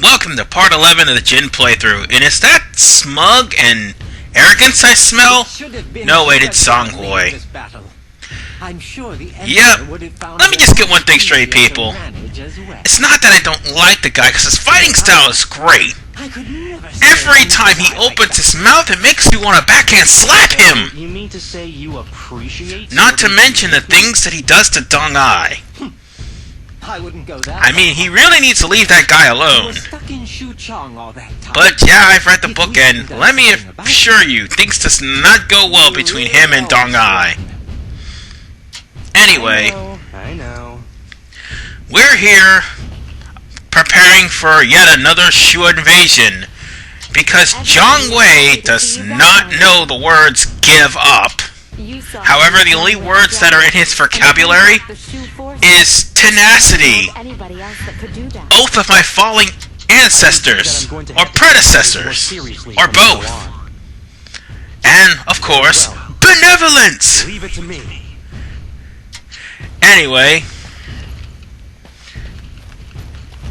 Welcome to part 11 of the Jin playthrough. And is that smug and arrogance I smell? No, wait, it's Jiang Wei. Yep. Let me just get one thing straight, people. It's not that I don't like the guy, because his fighting style is great. Every time he opens his mouth, it makes me want to backhand slap him. You mean to say you appreciate? Not to mention the things that he does to Deng Ai. I mean, he really needs to leave that guy alone. But yeah, I've read the book, and let me assure you, things does not go well between him and Deng Ai. Anyway, I know. We're here preparing for yet another Shu invasion, because Jiang Wei does not know the words give up. However, the only words that are in his vocabulary is tenacity, oath of my falling ancestors, or predecessors, or both, and, of course, benevolence! Leave it to me. Anyway,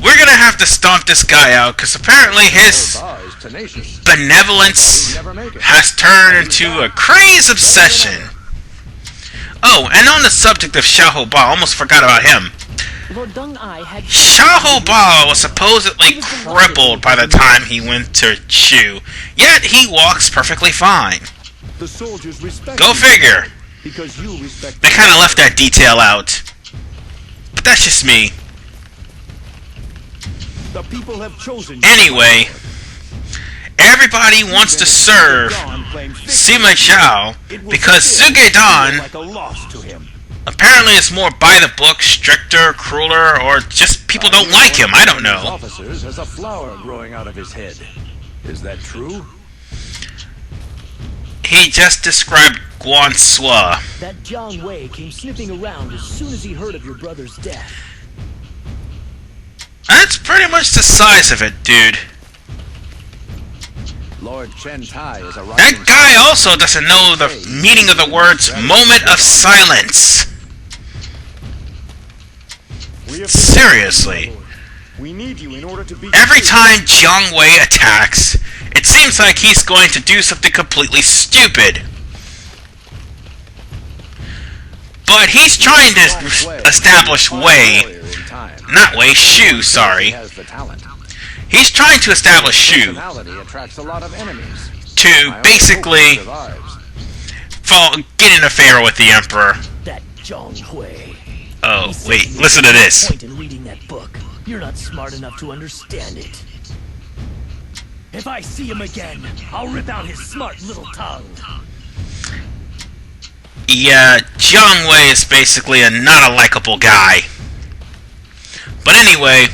we're gonna have to stomp this guy out, because apparently his benevolence has turned into a crazy obsession. Oh, and on the subject of Xiahou Ba, I almost forgot about him. Xiahou Ba was supposedly crippled by the time he went to Shu, yet he walks perfectly fine. Go figure. They kind of left that detail out. But that's just me. Anyway, everybody wants to serve Sima Zhao because Sugedan apparently is more by the book, stricter, crueler, or just people don't like him. I don't know. Officers has a flower growing out of his head. Is that true? He just described Guan Sua. That Jiang Wei came sniffing around as soon as he heard of your brother's death. That's pretty much the size of it, dude. Lord Chen Tai is a That guy also doesn't know the meaning of the words moment of silence. Seriously. Every time Jiang Wei attacks, it seems like he's going to do something completely stupid. But he's trying to establish Shu, sorry. He's trying to establish Shu to basically get in a favor with the Emperor. That Jiang Wei. Oh, wait, listen to this. Point in reading that book. You're not smart enough to understand it. If I see him again, I'll rip out his smart little tongue. Yeah, Jiang Wei is basically not a likable guy. But anyway,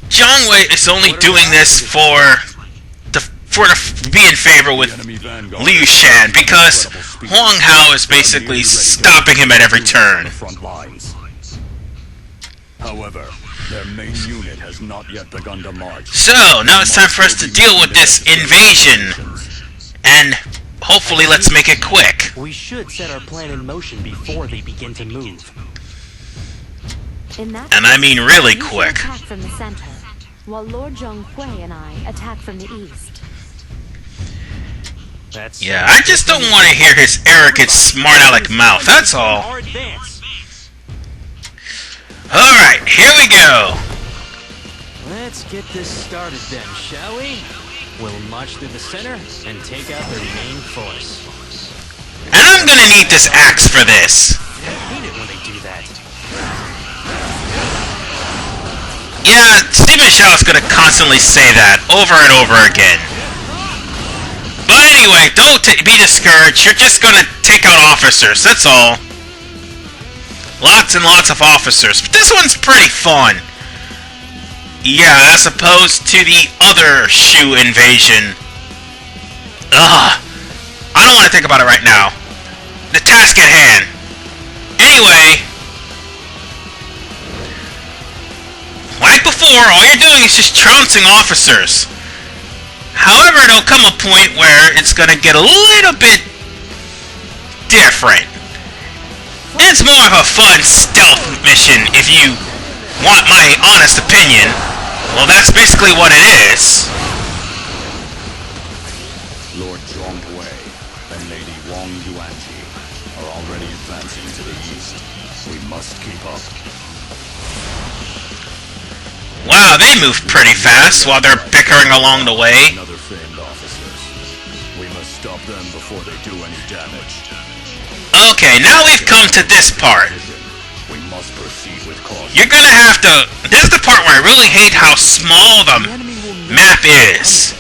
Jiang Wei is only doing this for to be in favor with Liu Shan, because Huang Hao is basically stopping him at every turn. However, their main unit has not yet begun to march. So, now it's time for us to deal with this invasion. And hopefully let's make it quick. We should set our plan in motion before they begin to move. And I mean really quick. Attack from the center, while Lord Jiang Wei and I attack from the east. Yeah, I just don't want to hear his arrogant, smart-aleck mouth, that's all. Alright, here we go. Let's get this started then, shall we? We'll march through the center and take out their main force. And I'm gonna need this axe for this. I hate it when they do that. Yeah, Sima Zhao is gonna constantly say that over and over again. But anyway, don't be discouraged. You're just gonna take out officers, that's all. Lots and lots of officers. But this one's pretty fun. Yeah, as opposed to the other Shu invasion. Ugh. I don't want to think about it right now. The task at hand. Anyway, like before, all you're doing is just trouncing officers. However, there'll come a point where it's going to get a little bit different. It's more of a fun stealth mission if you want my honest opinion, well, that's basically what it is. Lord Jiang Wei and Lady Wang Yuanji are already advancing to the east. We must keep up. Wow, they move pretty fast while they're bickering along the way. Another famed officers. We must stop them before they do any damage. Okay, now we've come to this part. We must proceed with caution. You're gonna have to... This is the part where I really hate how small the map is.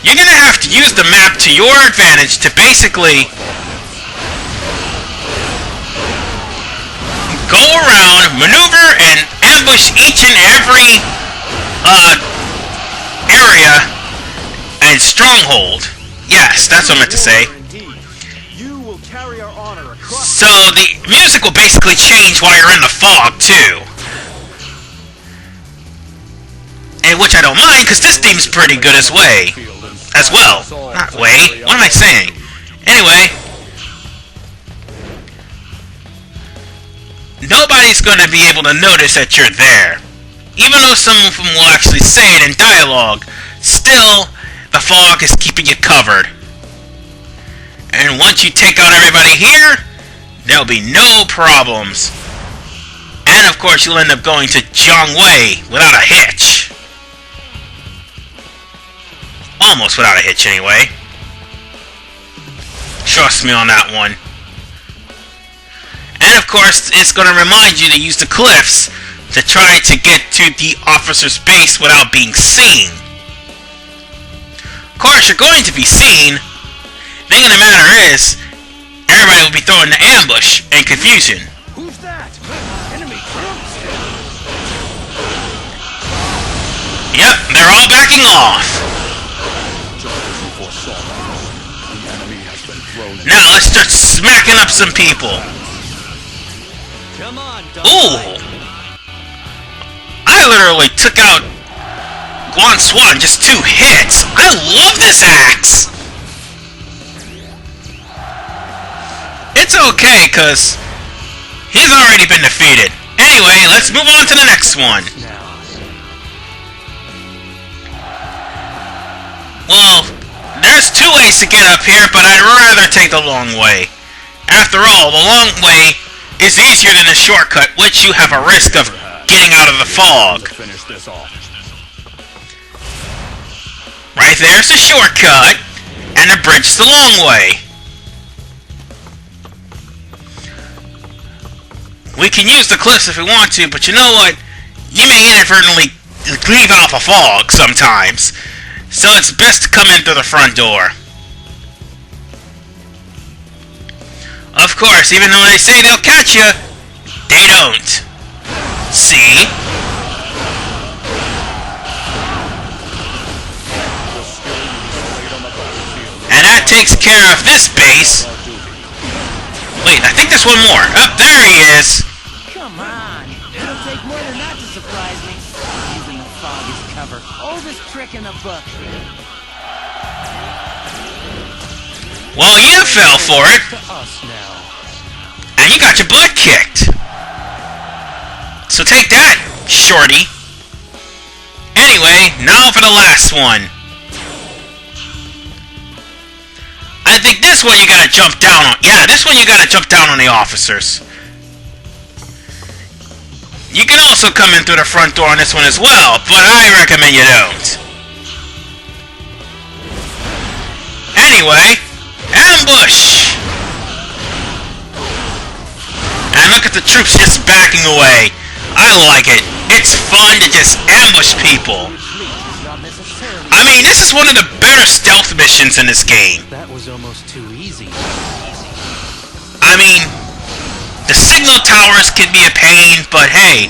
You're gonna have to use the map to your advantage to basically go around, maneuver, and ambush each and every area and stronghold. Yes, that's what I meant to say. So the music will basically change while you're in the fog too, and which I don't mind because this theme's pretty good as well. Not way. What am I saying? Anyway, nobody's going to be able to notice that you're there. Even though some of them will actually say it in dialogue, still, the fog is keeping you covered. And once you take out everybody here, there'll be no problems. And of course, you'll end up going to Jiang Wei without a hitch. Almost without a hitch, anyway. Trust me on that one. And of course, it's going to remind you to use the cliffs to try to get to the officer's base without being seen. Of course, you're going to be seen. The thing of the matter is, everybody will be throwing the ambush and confusion. Who's that? Enemy troops! Yep, they're all backing off. Now let's start smacking up some people. Come on, Ooh! I literally took out Guan Swan in just 2 hits. I love this axe. It's okay, cause he's already been defeated. Anyway, let's move on to the next one. Well, there's 2 ways to get up here, but I'd rather take the long way. After all, the long way is easier than the shortcut, which you have a risk of getting out of the fog. Finish this off. Right there's the shortcut, and the bridge is the long way. We can use the cliffs if we want to, but you know what? You may inadvertently leave out the fog sometimes. So it's best to come in through the front door. Of course, even though they say they'll catch you, they don't. See? And that takes care of this base. Wait, I think there's one more. Up there he is. Come on. It'll take more than that to surprise me. Using the fog as cover. Oldest trick in the book. Well, you fell for it. to us now. And you got your butt kicked. So take that, shorty. Anyway, now for the last one. I think this one you gotta jump down on. Yeah, this one you gotta jump down on the officers. You can also come in through the front door on this one as well, but I recommend you don't. Anyway, ambush! And look at the troops just backing away. I like it. It's fun to just ambush people. I mean, this is one of the better stealth missions in this game. That was almost too easy. I mean, the signal towers can be a pain, but hey,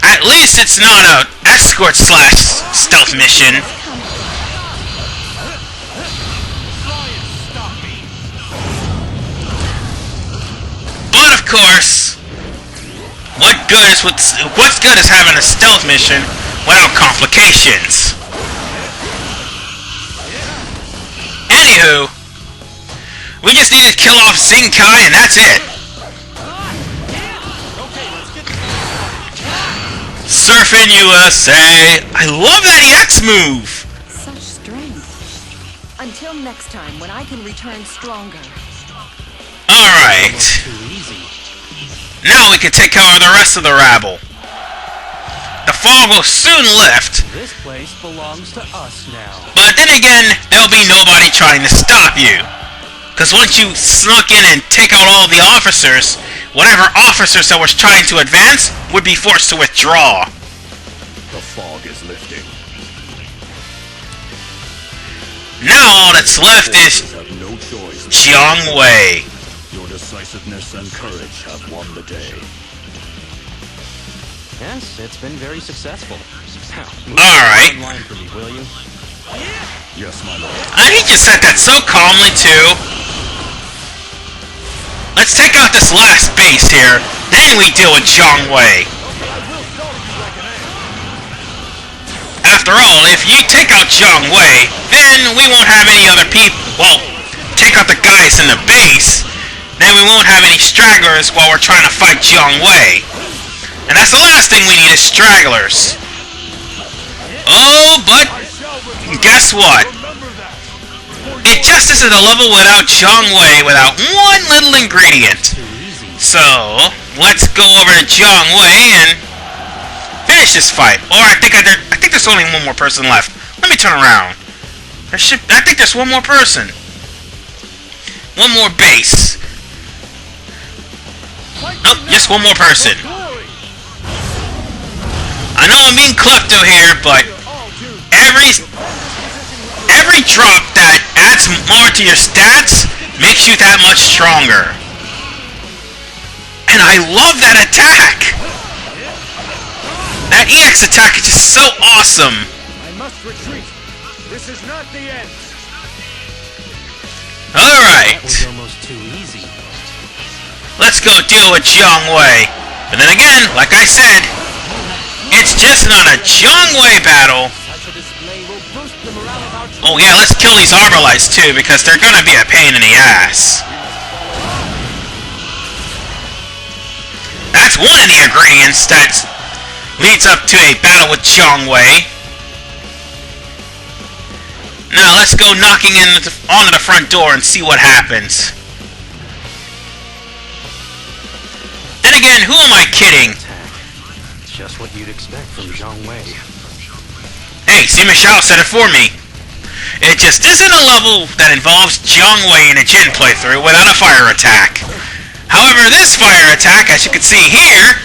at least it's not a escort slash stealth mission. But of course, what's good is having a stealth mission without complications. Anywho, we just need to kill off Xing Kai and that's it. Surfing USA! I love that EX move! Such strength. Until next time, when I can return stronger. Alright. Too easy. Now we can take care of the rest of the rabble. The fog will soon lift, This place belongs to us now. but then again, there'll be nobody trying to stop you. Because once you snuck in and take out all the officers, whatever officers that was trying to advance would be forced to withdraw. The fog is lifting. Now all that's left is Forces have no choice. Jiang Wei. Your decisiveness and courage have won the day. Yes, it's been very successful. Now, move Alright. in line for me, will you? Yes, my lord. He just said that so calmly too. Let's take out this last base here, then we deal with Jiang Wei. After all, if you take out Jiang Wei, then we won't have any other people. Well, take out the guys in the base, then we won't have any stragglers while we're trying to fight Jiang Wei. And that's the last thing we need is stragglers. Oh, but guess what? It just isn't a level without Jiang Wei without one little ingredient. So, let's go over to Jiang Wei and finish this fight. Or I think there's only one more person left. Let me turn around. I think there's one more person. One more base. Nope, just one more person. I know I'm being klepto here, but every drop that adds more to your stats makes you that much stronger. And I love that attack! That EX attack is just so awesome! I must retreat. This is not the end. Alright, That was almost too easy. let's go deal with Jiang Wei. But then again, like I said, it's just not a Jiang Wei battle. Such a display will boost the morale of our troops. Oh yeah, let's kill these Arbalites too, because they're gonna be a pain in the ass. That's one of the ingredients that leads up to a battle with Jiang Wei. Now let's go knocking onto the front door and see what happens. Then again, who am I kidding? Just what you'd expect from Jiang Wei. Hey, Sima Zhao said it for me. It just isn't a level that involves Jiang Wei in a Jin playthrough without a fire attack. However, this fire attack, as you can see here,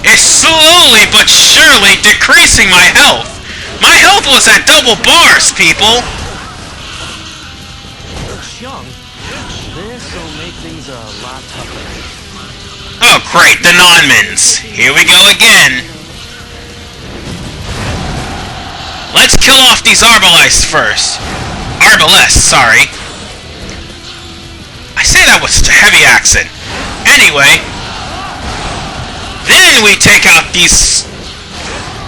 is slowly but surely decreasing my health. My health was at double bars, people! Jiang, this'll make things a lot tougher. Oh great, the non-mins. Here we go again. Let's kill off these Arbalists first. Arbalists, sorry. I say that with a heavy accent. Anyway, then we take out these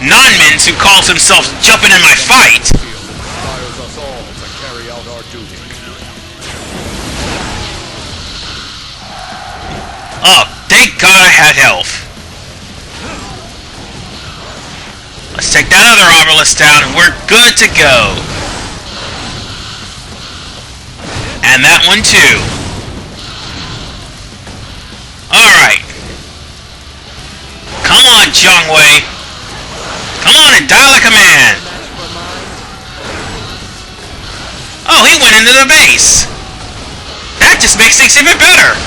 non-mins who calls himself jumping in my fight. Inspires us all to carry out our duty. Oh, thank God I had health. Let's take that other Obelisk down and we're good to go. And that one too. Alright. Come on, Jiang Wei. Come on and die like a man. Oh, he went into the base. That just makes things even better.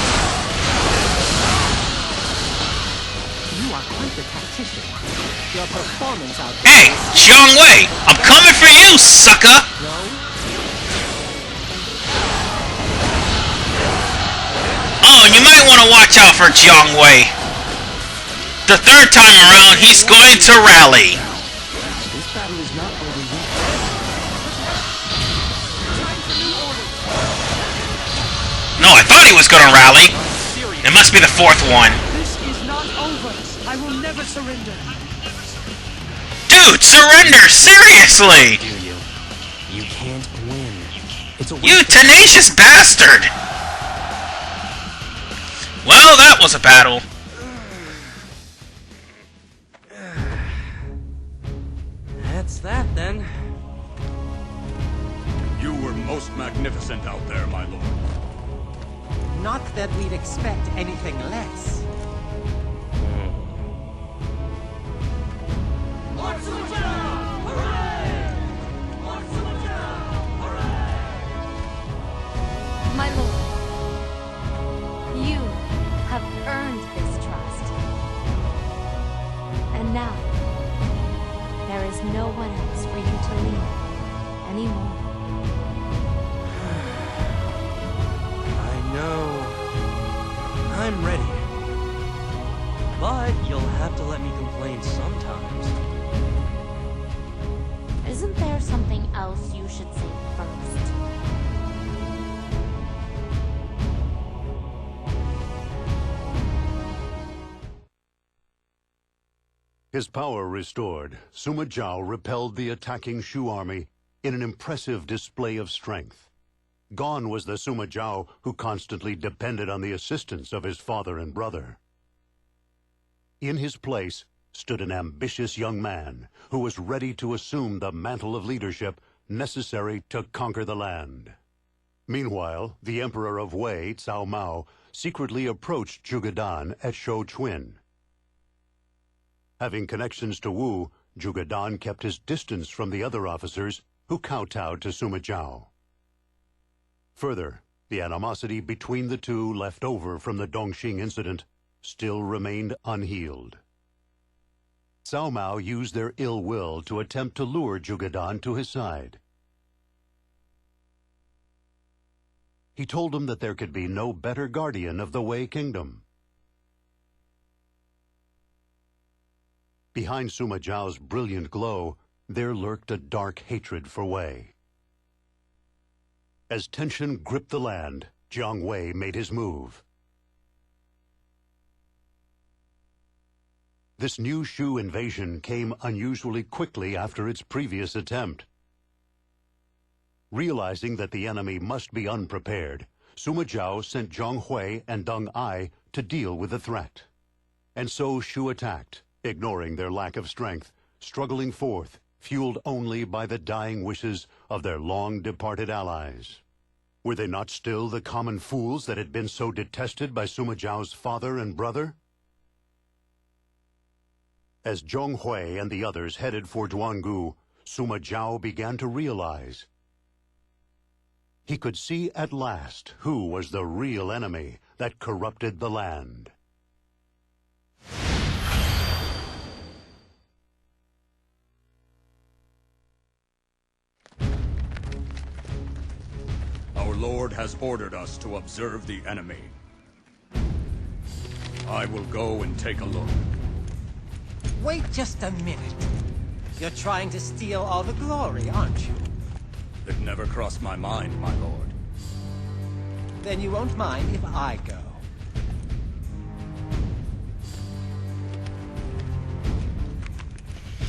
You are quite the tactician. Your performance out there. Hey, Jiang Wei, I'm coming for you, sucker! Oh, and you might want to watch out for Jiang Wei. The third time around, he's going to rally. This battle is not over yet. No, I thought he was going to rally. It must be the fourth one. This is not over. I will never surrender. Dude, surrender! Seriously! Do you? You can't win. It's a You waste of tenacious bastard! Well, that was a battle. That's that, then. You were most magnificent out there, my lord. Not that we'd expect anything less. My lord, you have earned this trust. And now, there is no one else for you to lead anymore. I know. I'm ready. But you'll have to let me complain sometimes. Isn't there something else you should say first? His power restored, Sima Zhao repelled the attacking Shu army in an impressive display of strength. Gone was the Sima Zhao who constantly depended on the assistance of his father and brother. In his place stood an ambitious young man who was ready to assume the mantle of leadership necessary to conquer the land. Meanwhile, the Emperor of Wei, Cao Mao, secretly approached Zhuge Dan at Shouchuan. Having connections to Wu, Zhuge Dan kept his distance from the other officers who kowtowed to Sima Zhao. Further, the animosity between the two left over from the Dongxing incident still remained unhealed. Cao Mao used their ill will to attempt to lure Zhuge Dan to his side. He told him that there could be no better guardian of the Wei kingdom. Behind Sima Zhao's brilliant glow, there lurked a dark hatred for Wei. As tension gripped the land, Jiang Wei made his move. This new Shu invasion came unusually quickly after its previous attempt. Realizing that the enemy must be unprepared, Sima Zhao sent Jiang Wei and Deng Ai to deal with the threat. And so Shu attacked, ignoring their lack of strength, struggling forth, fueled only by the dying wishes of their long-departed allies. Were they not still the common fools that had been so detested by Sima Zhao's father and brother? As Zhong Hui and the others headed for Duangu, Sima Zhao began to realize. He could see at last who was the real enemy that corrupted the land. Our Lord has ordered us to observe the enemy. I will go and take a look. Wait just a minute. You're trying to steal all the glory, aren't you? It never crossed my mind, my lord. Then you won't mind if I go.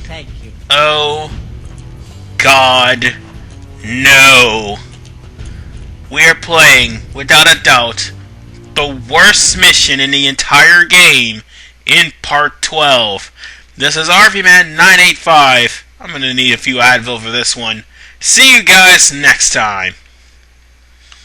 Thank you. Oh, God, no. We are playing, without a doubt, the worst mission in the entire game in Part 12. This is RVMan985. I'm going to need a few Advil for this one. See you guys next time.